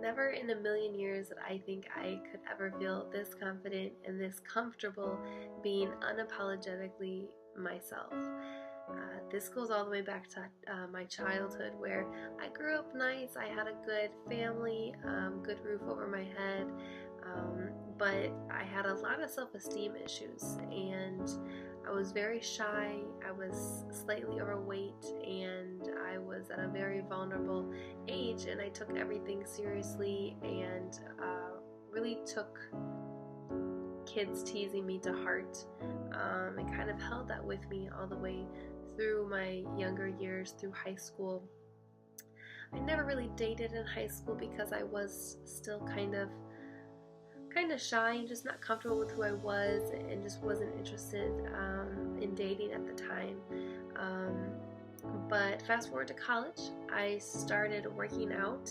never in a million years that I think I could ever feel this confident and this comfortable being unapologetically myself. This goes all the way back to my childhood, where I grew up nice. I had a good family, good roof over my head, but I had a lot of self-esteem issues, and I was very shy. I was slightly overweight, and I was at a very vulnerable age, and I took everything seriously and really took kids teasing me to heart, and kind of held that with me all the way through my younger years, through high school. I never really dated in high school because I was still kind of shy and just not comfortable with who I was, and just wasn't interested in dating at the time. But fast forward to college, I started working out,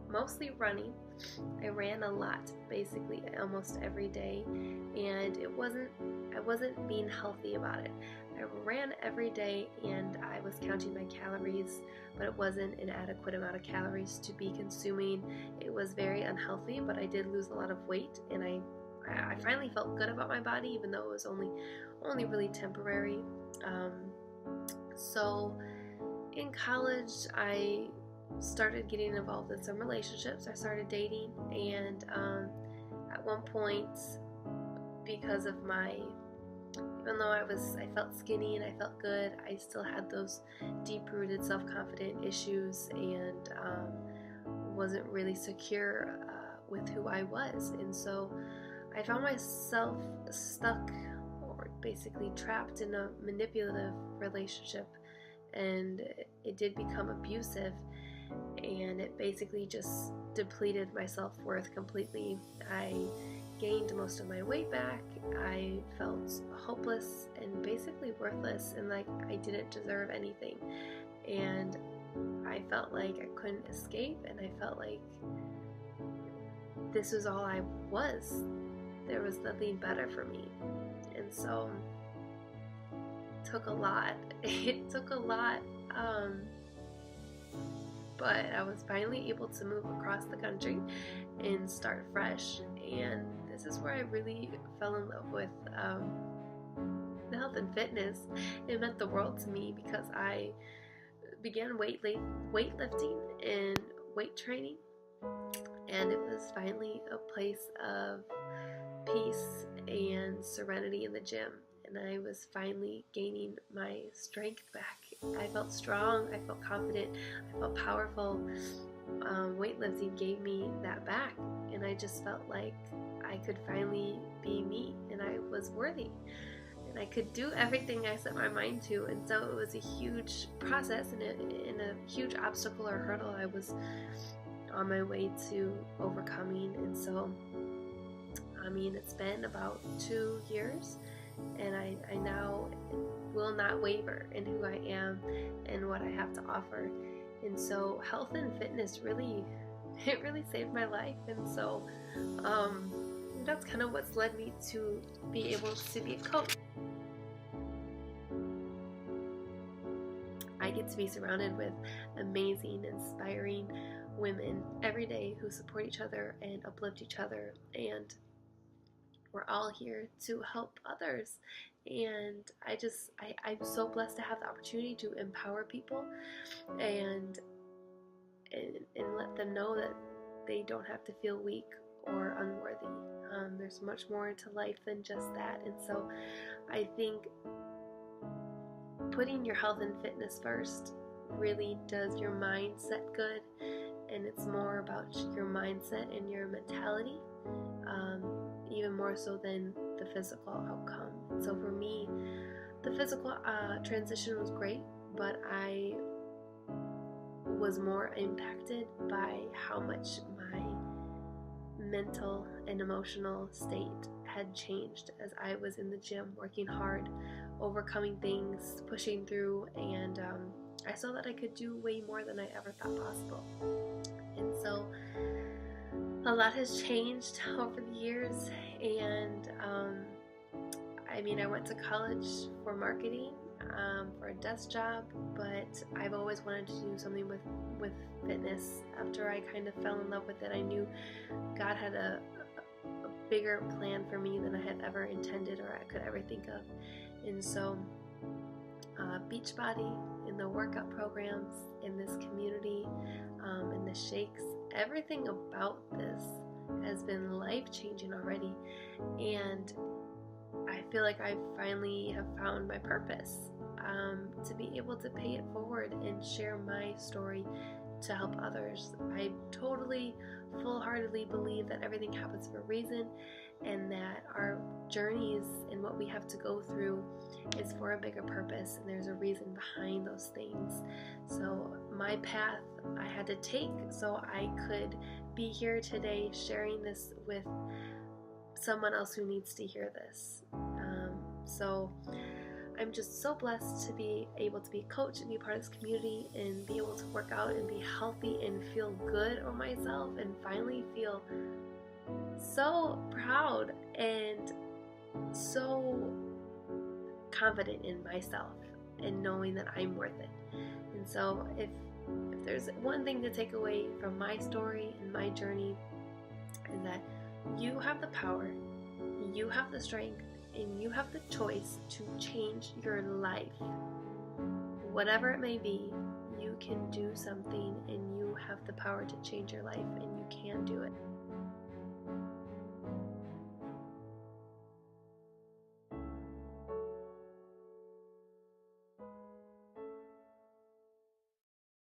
mostly running. I ran a lot, basically almost every day, and I wasn't being healthy about it. I ran every day and I was counting my calories, but it wasn't an adequate amount of calories to be consuming. It was very unhealthy, but I did lose a lot of weight, and I finally felt good about my body, even though it was only really temporary. So in college, I started getting involved in some relationships. I started dating, and at one point, because of even though I felt skinny and I felt good, I still had those deep-rooted self-confident issues, and wasn't really secure with who I was. And so I found myself stuck, or basically trapped, in a manipulative relationship, and it did become abusive, and it basically just depleted my self-worth completely. I gained most of my weight back. I felt hopeless and basically worthless, and like I didn't deserve anything, and I felt like I couldn't escape, and I felt like this was all I was. There was nothing better for me. And so it took a lot. It took a lot, but I was finally able to move across the country and start fresh. And this is where I really fell in love with health and fitness. It meant the world to me because I began weightlifting and weight training, and it was finally a place of peace and serenity in the gym, and I was finally gaining my strength back. I felt strong, I felt confident, I felt powerful. Weightlifting gave me that back, and I just felt like I could finally be me, and I was worthy, and I could do everything I set my mind to. And so it was a huge process and a huge obstacle or hurdle I was on my way to overcoming. And so it's been about 2 years, and I now will not waver in who I am and what I have to offer. And so health and fitness really saved my life. And so that's kind of what's led me to be able to be a coach. I get to be surrounded with amazing, inspiring women every day who support each other and uplift each other, and we're all here to help others. And I'm so blessed to have the opportunity to empower people and let them know that they don't have to feel weak or unworthy. There's much more to life than just that. And so I think putting your health and fitness first really does your mindset good, and it's more about your mindset and your mentality, even more so than the physical outcome. And so for me, the physical transition was great, but I was more impacted by how much my mental and emotional state had changed as I was in the gym working hard, overcoming things, pushing through, and I saw that I could do way more than I ever thought possible. And so a lot has changed over the years, and I went to college for marketing, for a desk job, but I've always wanted to do something with with fitness. After I kind of fell in love with it, I knew God had a bigger plan for me than I had ever intended or I could ever think of. And so Beachbody, in the workout programs, in this community, in the shakes, everything about this has been life-changing already. And I feel like I finally have found my purpose, to be able to pay it forward and share my story to help others. I totally, full-heartedly believe that everything happens for a reason, and that our journeys and what we have to go through is for a bigger purpose, and there's a reason behind those things. So my path I had to take so I could be here today sharing this with someone else who needs to hear this. So I'm just so blessed to be able to be a coach and be part of this community and be able to work out and be healthy and feel good on myself and finally feel so proud and so confident in myself and knowing that I'm worth it. And so if there's one thing to take away from my story and my journey, is that you have the power, you have the strength, and you have the choice to change your life. Whatever it may be, you can do something, and you have the power to change your life, and you can do it.